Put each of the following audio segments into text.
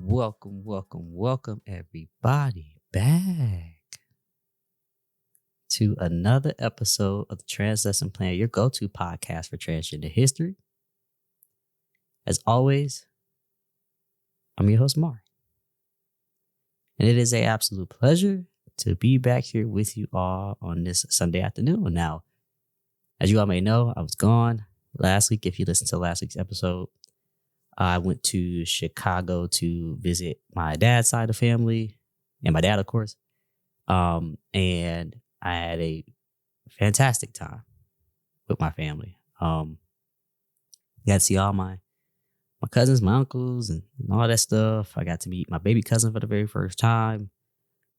welcome everybody back to another episode of the Trans Lesson Plan, your go-to podcast for transgender history. As always, I'm your host, Mari. And it is an absolute pleasure to be back here with you all on this Sunday afternoon. Now, as you all may know, I was gone last week. If you listened to last week's episode, I went to Chicago to visit my dad's side of the family and my dad, of course. And I had a fantastic time with my family. Got to see all my cousins, my uncles, and all that stuff. I got to meet my baby cousin for the very first time,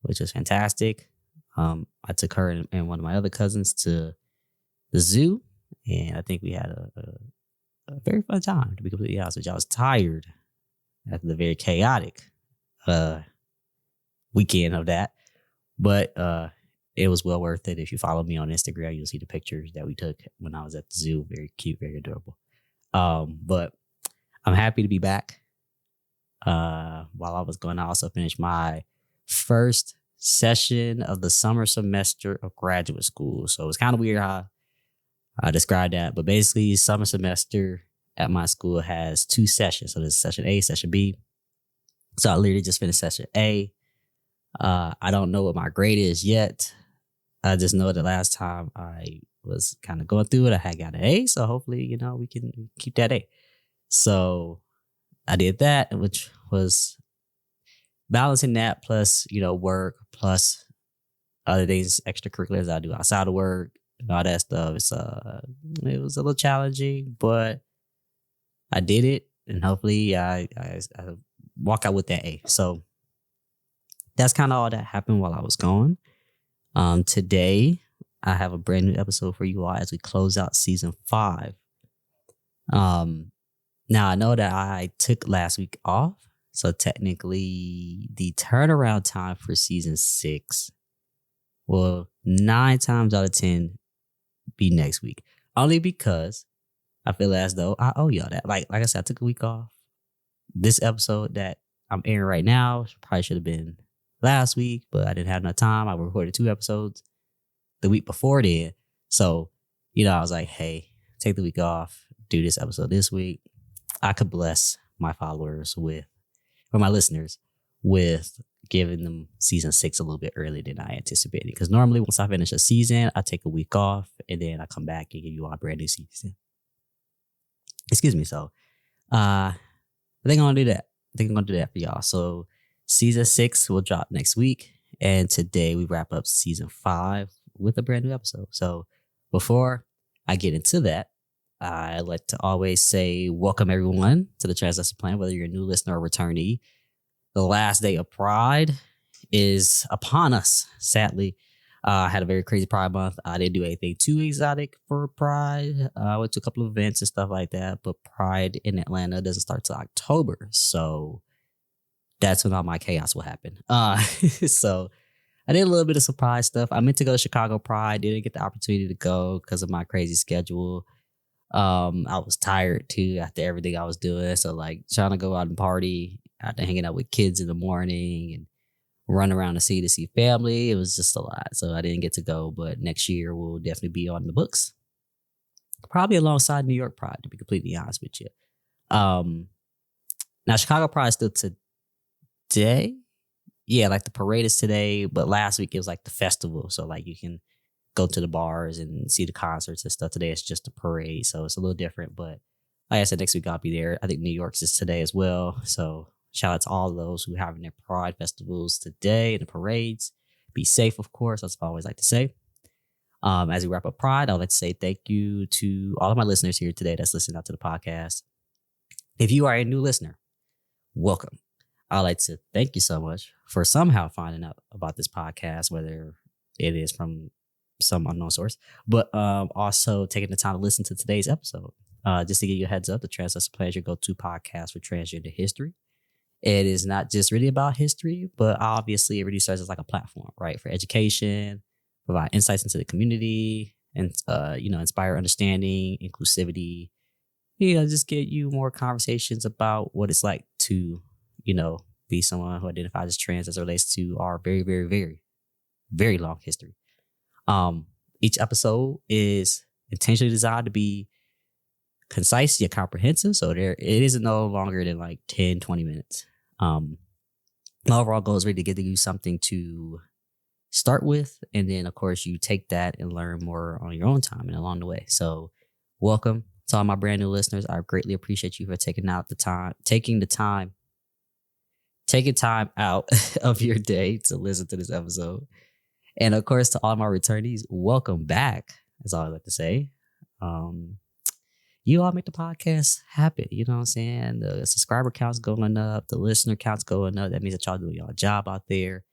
which was fantastic. I took her and one of my other cousins to the zoo, and I think we had a very fun time, to be completely honest with you. I was tired after the very chaotic weekend of that, but it was well worth it. If you follow me on Instagram, you'll see the pictures that we took when I was at the zoo. Very cute, very adorable. But I'm happy to be back. While I was gone, I also finished my first session of the summer semester of graduate school. So it's kind of weird how I describe that, but basically summer semester at my school has two sessions. So there's session A, session B. So I literally just finished session A. I don't know what my grade is yet. I just know the last time I was kind of going through it, I had got an A. So hopefully, we can keep that A. So I did that, which was balancing that plus, work plus other things, extracurriculars I do outside of work. And all that stuff. It was a little challenging, but I did it, and hopefully I walk out with that A. So that's kind of all that happened while I was gone. Today I have a brand new episode for you all as we close out season 5. Now I know that I took last week off, so technically the turnaround time for season 6 will 9 times out of 10 be next week, only because I feel as though I owe y'all that. Like I said, I took a week off. This episode that I'm airing right now probably should have been last week, but I didn't have enough time. I recorded 2 episodes the week before then. So, I was like, hey, take the week off, do this episode this week. I could bless my followers or my listeners with giving them season 6 a little bit earlier than I anticipated. Because normally once I finish a season, I take a week off and then I come back and give you all a brand new season. Excuse me. So I think I'm going to do that. For y'all. So season 6 will drop next week. And today we wrap up season 5 with a brand new episode. So before I get into that, I like to always say welcome everyone to the Trans Lesson Plan, whether you're a new listener or returnee. The last day of Pride is upon us, sadly. I had a very crazy Pride month. I didn't do anything too exotic for Pride. I went to a couple of events and stuff like that, but Pride in Atlanta doesn't start till October. So that's when all my chaos will happen. So I did a little bit of surprise stuff. I meant to go to Chicago Pride. Didn't get the opportunity to go because of my crazy schedule. I was tired too after everything I was doing. So trying to go out and party after hanging out with kids in the morning and run around the city to see family. It was just a lot. So I didn't get to go, but next year will definitely be on the books. Probably alongside New York Pride, to be completely honest with you. Now Chicago Pride is still today. Yeah, the parade is today, but last week it was the festival. So you can go to the bars and see the concerts and stuff. Today it's just a parade, so it's a little different. But like I said, next week I'll be there. I think New York's is today as well. So shout out to all those who are having their Pride festivals today and the parades. Be safe, of course. That's what I always like to say. As we wrap up Pride, I'd like to say thank you to all of my listeners here today that's listening out to the podcast. If you are a new listener, welcome. I'd like to thank you so much for somehow finding out about this podcast, whether it is from some unknown source, but also taking the time to listen to today's episode. Just to give you a heads up, the Trans Lesson Plan is your go-to podcast for transgender history. It is not just really about history, but obviously it really serves as a platform, right, for education, provide insights into the community, and inspire understanding, inclusivity. Just get you more conversations about what it's like to be someone who identifies as trans as it relates to our very, very, very, very long history. Each episode is intentionally designed to be concise yet comprehensive. So it is no longer than like 10, 20 minutes. My overall goal is really to give you something to start with. And then, of course, you take that and learn more on your own time and along the way. So welcome to all my brand new listeners. I greatly appreciate you for taking time out of your day to listen to this episode. And of course, to all my returnees, welcome back. That's all I like to say. You all make the podcast happen. You know what I'm saying? The subscriber count's going up. The listener count's going up. That means that y'all doing y'all job out there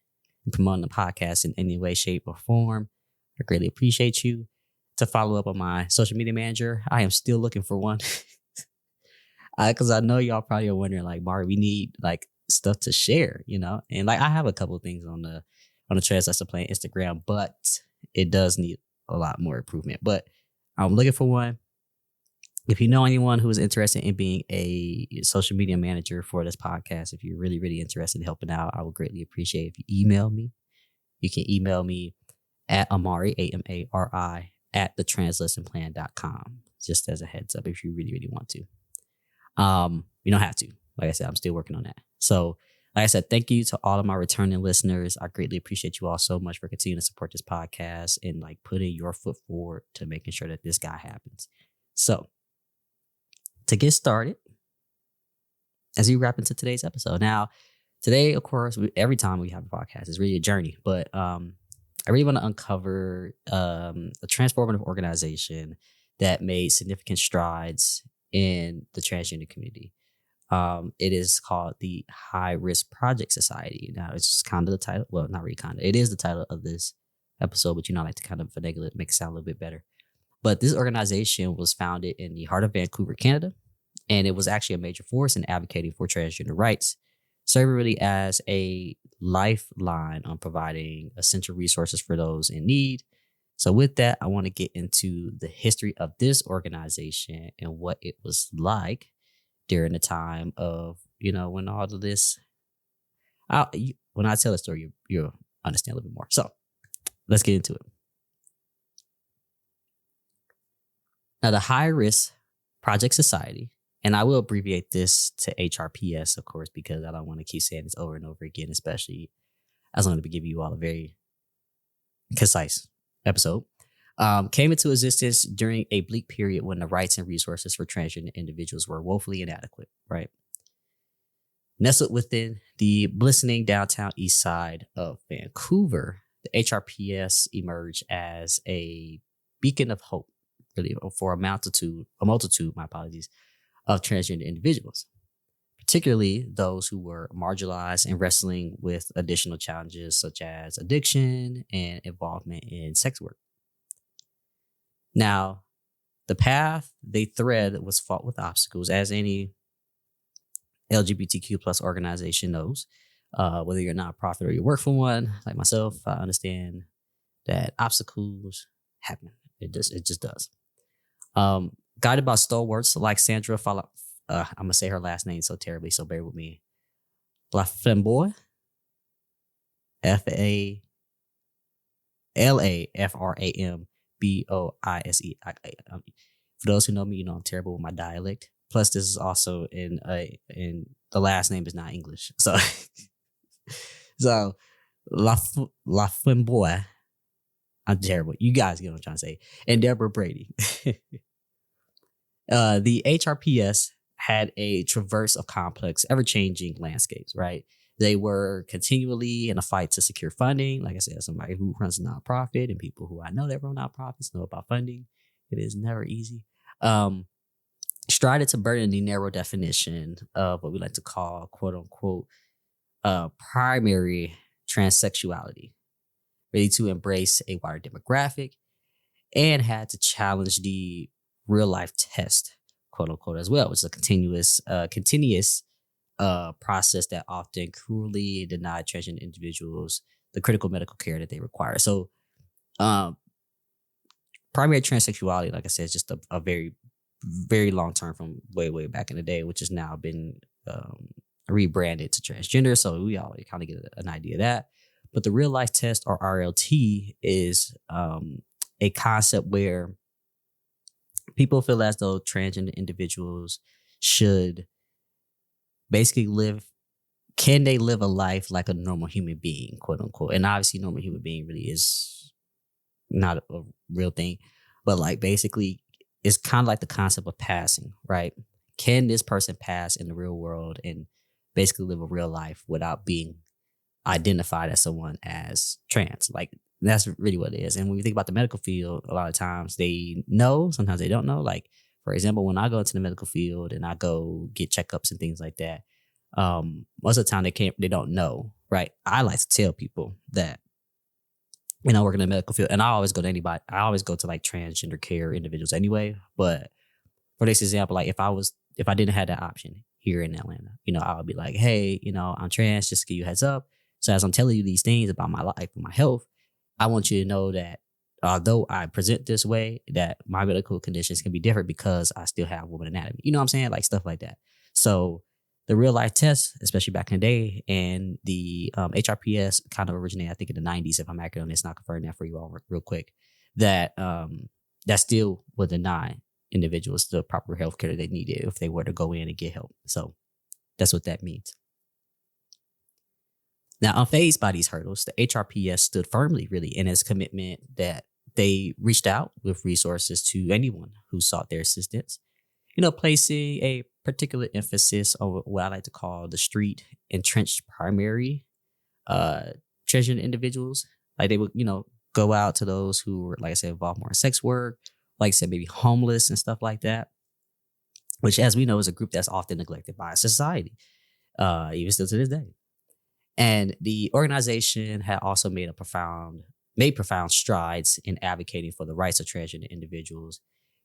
and promoting the podcast in any way, shape, or form. I greatly appreciate you. To follow up on my social media manager, I am still looking for one. Because I know y'all probably are wondering, like, Mari, we need like stuff to share, you know? And like I have a couple of things on the Transgender Plan Instagram, but it does need a lot more improvement. But I'm looking for one. If you know anyone who is interested in being a social media manager for this podcast, if you're really, really interested in helping out, I would greatly appreciate if you email me. You can email me at Amari, AMARI, at thetranslucentplan.com. Just as a heads up, if you really, really want to. You don't have to. Like I said, I'm still working on that. So, like I said, thank you to all of my returning listeners. I greatly appreciate you all so much for continuing to support this podcast and like putting your foot forward to making sure that this guy happens. So, to get started, as we wrap into today's episode. Now, today, of course, every time we have a podcast, it's really a journey. But I really want to uncover a transformative organization that made significant strides in the transgender community. It is called the High Risk Project Society. Now, it's kind of the title. Well, not really kind of. It is the title of this episode, but I like to kind of finagle it, make it sound a little bit better. But this organization was founded in the heart of Vancouver, Canada, and it was actually a major force in advocating for transgender rights, serving really as a lifeline on providing essential resources for those in need. So with that, I want to get into the history of this organization and what it was like during the time of, when all of this, when I tell the story, you'll understand a little bit more. So let's get into it. Now, the High Risk Project Society, and I will abbreviate this to HRPS, of course, because I don't want to keep saying this over and over again, especially as I'm going to give you all a very concise episode, came into existence during a bleak period when the rights and resources for transgender individuals were woefully inadequate, right? Nestled within the blistening downtown east side of Vancouver, the HRPS emerged as a beacon of hope, really, for a multitude, of transgender individuals, particularly those who were marginalized and wrestling with additional challenges such as addiction and involvement in sex work. Now, the path they thread was fraught with obstacles, as any LGBTQ plus organization knows. Whether you're a nonprofit or you work for one, like myself, I understand that obstacles happen. It just does. Guided by stalwarts like Sandra I'm going to say her last name so terribly, so bear with me. Laframboise, FALAFRAMBOISE. For those who know me, I'm terrible with my dialect. Plus, this is also in the last name is not English. So Laframboise, I'm terrible. You guys get what I'm trying to say. And Deborah Brady. The HRPS had a traverse of complex, ever-changing landscapes, right? They were continually in a fight to secure funding. Like I said, somebody who runs a nonprofit and people who I know that run nonprofits know about funding. It is never easy. Strided to burden the narrow definition of what we like to call, quote unquote, primary transsexuality, ready to embrace a wider demographic, and had to challenge the real life test, quote unquote, as well, which is a continuous process that often cruelly denied transgender individuals the critical medical care that they require. So, primary transsexuality, like I said, is just a very, very long term from way, way back in the day, which has now been rebranded to transgender. So we all kind of get an idea of that. But the real life test, or RLT, is a concept where people feel as though transgender individuals should basically can they live a life like a normal human being, quote unquote? And obviously, normal human being really is not a real thing, but like basically, it's kind of like the concept of passing, right? Can this person pass in the real world and basically live a real life without being identified as someone as trans? Like, that's really what it is. And when we think about the medical field, a lot of times they know, sometimes they don't know. Like, for example, when I go into the medical field and I go get checkups and things like that, most of the time they don't know, right? I like to tell people that, work in the medical field, and I always go to like transgender care individuals anyway. But for this example, like if I didn't have that option here in Atlanta, I would be like, hey, I'm trans, just to give you a heads up. So as I'm telling you these things about my life and my health, I want you to know that although I present this way, that my medical conditions can be different because I still have woman anatomy. You know what I'm saying? Like stuff like that. So the real life test, especially back in the day, and the HRPS kind of originated, I think, in the 90s, if I'm accurate on this, not confirming that for you all real quick, that still would deny individuals the proper health care they needed if they were to go in and get help. So that's what that means. Now, unfazed by these hurdles, the HRPS stood firmly, really, in its commitment that they reached out with resources to anyone who sought their assistance, placing a particular emphasis on what I like to call the street entrenched primary transgender individuals. Like they would, go out to those who were, like I said, involved more in sex work, like I said, maybe homeless and stuff like that, which, as we know, is a group that's often neglected by society, even still to this day. And the organization had also made profound strides in advocating for the rights of transgender individuals,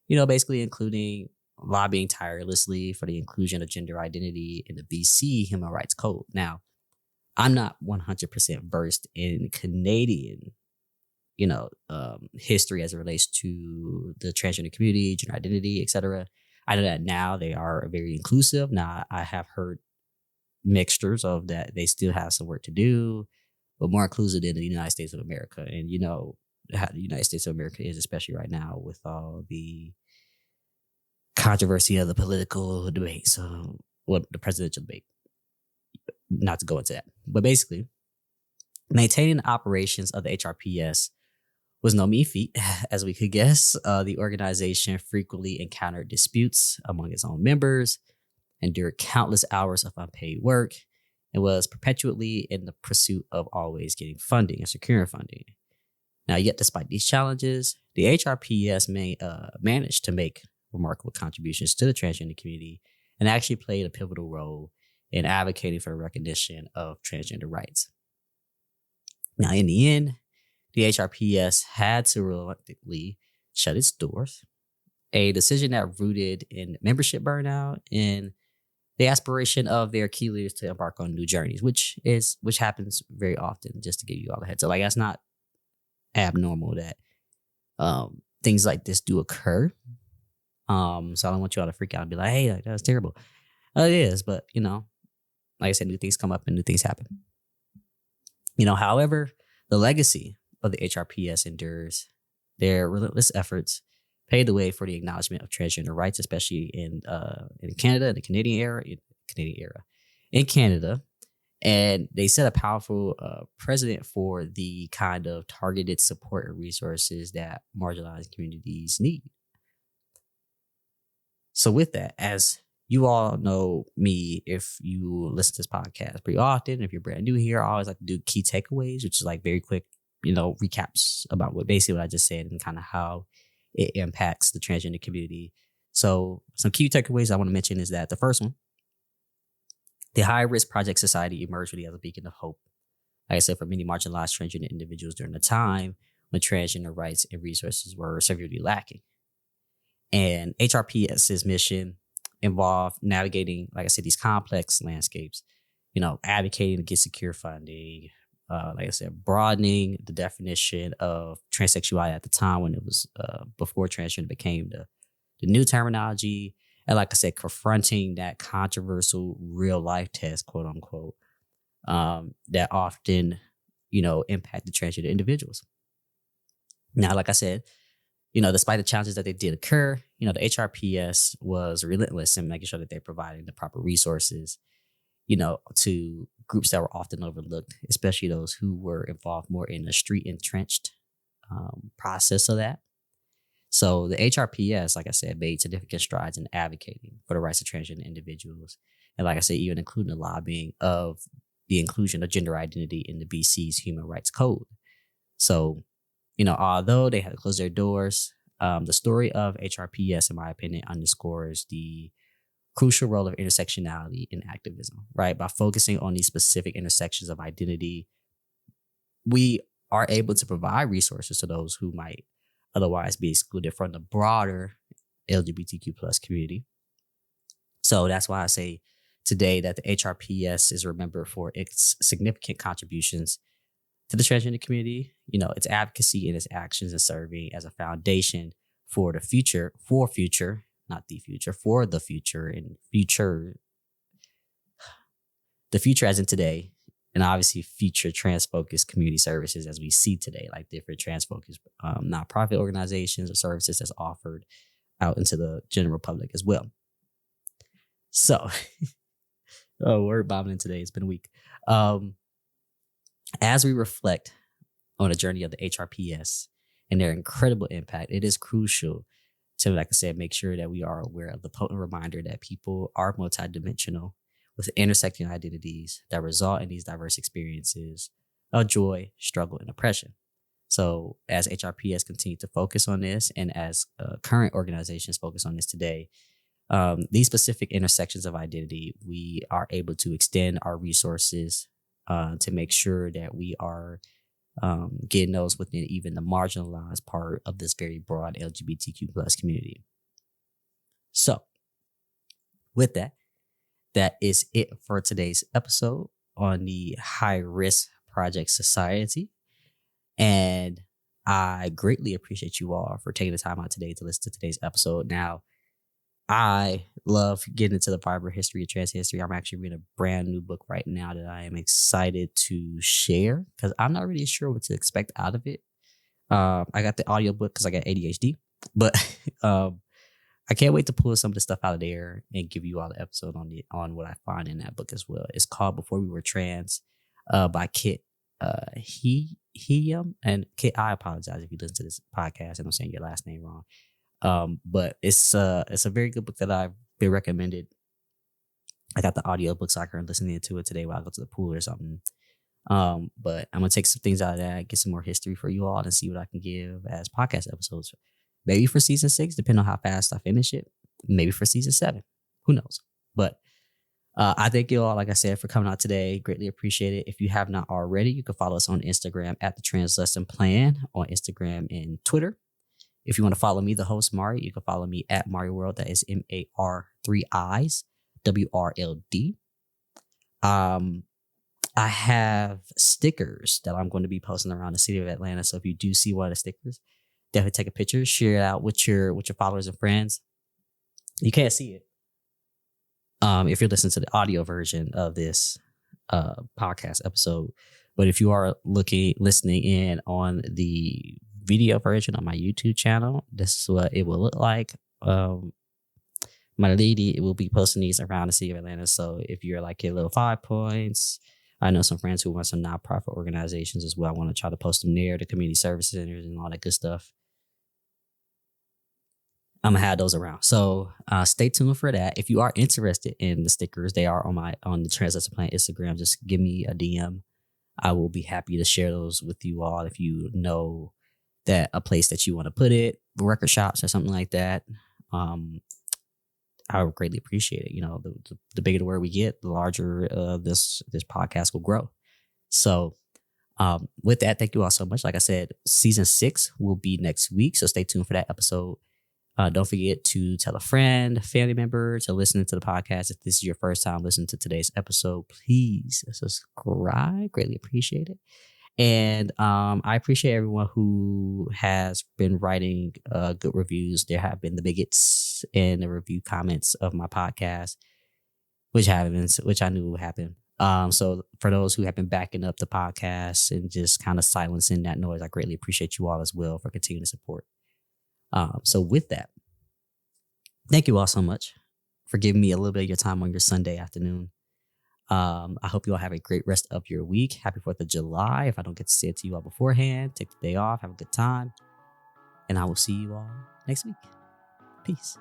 basically including lobbying tirelessly for the inclusion of gender identity in the BC Human Rights Code. Now, I'm not 100% versed in Canadian, history as it relates to the transgender community, gender identity, etc. I know that now they are very inclusive. Now, I have heard mixtures of that they still have some work to do, but more inclusive than the United States of America. And how the United States of America is, especially right now with all the controversy of the political debate. So, the presidential debate. Not to go into that, but basically, maintaining the operations of the HRPS was no mean feat, as we could guess. The organization frequently encountered disputes among its own members, endured countless hours of unpaid work, and was perpetually in the pursuit of always getting funding and securing funding. Now, yet despite these challenges, the HRPS managed to make remarkable contributions to the transgender community and actually played a pivotal role in advocating for the recognition of transgender rights. Now, in the end, the HRPS had to reluctantly shut its doors, a decision that rooted in membership burnout and the aspiration of their key leaders to embark on new journeys, which happens very often. Just to give you all a heads up, like that's not abnormal that things like this do occur. So I don't want you all to freak out and be like, "Hey, like, that's terrible." It is, but like I said, new things come up and new things happen. However, the legacy of the HRPS endures. Their relentless efforts paved the way for the acknowledgement of transgender rights, especially in Canada, in the Canadian era, in Canada. And they set a powerful precedent for the kind of targeted support and resources that marginalized communities need. So with that, as you all know me, if you listen to this podcast pretty often, if you're brand new here, I always like to do key takeaways, which is like very quick, recaps about what I just said and kind of how it impacts the transgender community. So some key takeaways I want to mention is that the first one, the high-risk project society emerged really as a beacon of hope, like I said, for many marginalized transgender individuals during a time when transgender rights and resources were severely lacking. And HRPS's mission involved navigating, like I said, these complex landscapes, advocating to get secure funding, like I said, broadening the definition of transsexuality at the time when it was before transgender became the new terminology, And like I said, confronting that controversial real life test, quote unquote, that often, impact the transgender individuals. Now, like I said, despite the challenges that they did occur, the HRPS was relentless in making sure that they're providing the proper resources, to groups that were often overlooked, especially those who were involved more in the street entrenched process of that. So the HRPS, like I said, made significant strides in advocating for the rights of transgender individuals. And like I said, even including the lobbying of the inclusion of gender identity in the BC's Human Rights Code. So, although they had to close their doors, the story of HRPS, in my opinion, underscores the crucial role of intersectionality in activism, right? By focusing on these specific intersections of identity, we are able to provide resources to those who might otherwise be excluded from the broader LGBTQ plus community. So that's why I say today that the HRPS is remembered for its significant contributions to the transgender community, its advocacy and its actions in serving as a foundation for the future, and the future as in today, and obviously future trans-focused community services as we see today, like different trans-focused nonprofit organizations or services that's offered out into the general public as well. So, word bombing today. It's been a week. As we reflect on the journey of the HRPS and their incredible impact, it is crucial to, like I said, make sure that we are aware of the potent reminder that people are multidimensional with intersecting identities that result in these diverse experiences of joy, struggle, and oppression. So as HRPS continue to focus on this, and as current organizations focus on this today, these specific intersections of identity, we are able to extend our resources to make sure that we are getting those within even the marginalized part of this very broad LGBTQ plus community. So with that, that is it for today's episode on the High Risk Project Society. And I greatly appreciate you all for taking the time out today to listen to today's episode. Now, I love getting into the vibrant history of trans history. I'm actually reading a brand new book right now that I am excited to share because I'm not really sure what to expect out of it. I got the audiobook because I got ADHD, but I can't wait to pull some of the stuff out of there and give you all the episode on what I find in that book as well. It's called Before We Were Trans by Kit Hiyam. And Kit, I apologize if you listen to this podcast and I'm saying your last name wrong. But it's a very good book that I've been recommended. I got the audiobook so I can listen to it today while I go to the pool or something. But I'm gonna take some things out of that, get some more history for you all, and see what I can give as podcast episodes. Maybe for season 6, depending on how fast I finish it. Maybe for season 7, who knows? But I thank you all, like I said, for coming out today. Greatly appreciate it. If you have not already, you can follow us on Instagram at the Trans Lesson Plan on Instagram and Twitter. If you want to follow me, the host, Mari, you can follow me at mariiiwrld. That is MAR3ISWRLD. I have stickers that I'm going to be posting around the city of Atlanta. So if you do see one of the stickers, definitely take a picture, share it out with your followers and friends. You can't see it if you're listening to the audio version of this podcast episode. But if you are listening in on the video version on my YouTube channel, this is what it will look like. My lady, it will be posting these around the city of Atlanta. So if you're like a little 5 points, I know some friends who run some nonprofit organizations as well. I want to try to post them there, the community service centers and all that good stuff. I'm gonna have those around. So stay tuned for that. If you are interested in the stickers, they are on the Trans Lesson Plan Instagram. Just give me a DM. I will be happy to share those with you all if you know that a place that you want to put it, record shops or something like that. I would greatly appreciate it. The bigger the word we get, the larger this podcast will grow. So with that, thank you all so much. Like I said, season 6 will be next week. So stay tuned for that episode. Don't forget to tell a friend, family member to listen to the podcast. If this is your first time listening to today's episode, please subscribe. Greatly appreciate it. And I appreciate everyone who has been writing good reviews. There have been the bigots in the review comments of my podcast, which I knew would happen. So for those who have been backing up the podcast and just kind of silencing that noise, I greatly appreciate you all as well for continuing to support. So with that, thank you all so much for giving me a little bit of your time on your Sunday afternoon. I hope you all have a great rest of your week. Happy 4th of July. If I don't get to say it to you all beforehand, take the day off, have a good time. And I will see you all next week. Peace.